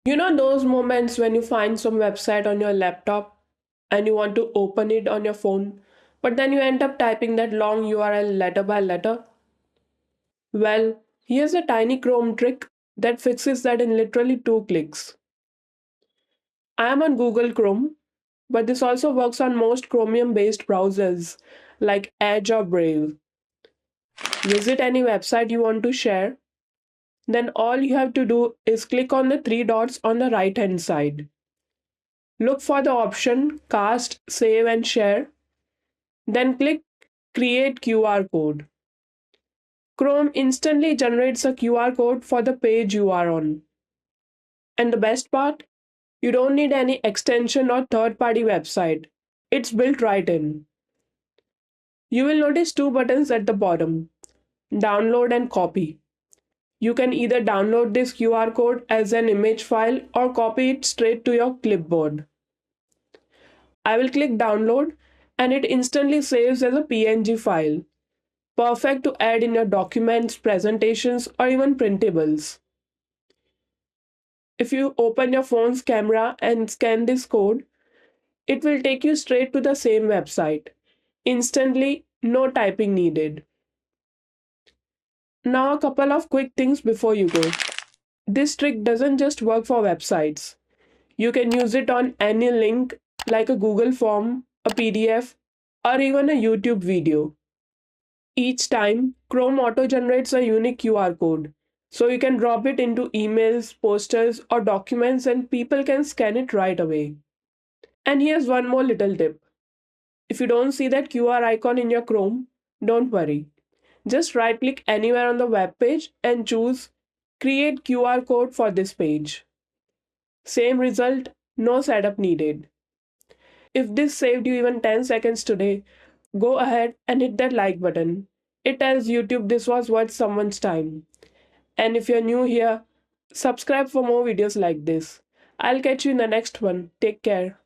You know those moments when you find some website on your laptop and you want to open it on your phone, but then you end up typing that long URL letter by letter? Well, here's a tiny Chrome trick that fixes that in literally 2 clicks. I am on Google Chrome, but this also works on most Chromium-based browsers like Edge or Brave. Visit any website you want to share, then all you have to do is click on the 3 dots on the right hand side. Look for the option Cast, Save and Share, then click Create QR code. Chrome instantly generates a QR code for the page you are on. And the best part? You don't need any extension or third party website. It's built right in. You will notice 2 buttons at the bottom: Download and Copy. You can either download this QR code as an image file or copy it straight to your clipboard. I will click Download and it instantly saves as a PNG file. Perfect to add in your documents, presentations, or even printables. If you open your phone's camera and scan this code, it will take you straight to the same website. Instantly, no typing needed. Now, a couple of quick things before you go. This trick doesn't just work for websites. You can use it on any link like a Google form, a PDF, or even a YouTube video. Each time, Chrome auto generates a unique QR code. So you can drop it into emails, posters, or documents, and people can scan it right away. And here's one more little tip. If you don't see that QR icon in your Chrome, don't worry. Just right click anywhere on the web page and choose Create QR code for this page. Same result, no setup needed. If this saved you even 10 seconds today, go ahead and hit that like button. It tells YouTube this was worth someone's time. And if you're new here, subscribe for more videos like this. I'll catch you in the next one. Take care.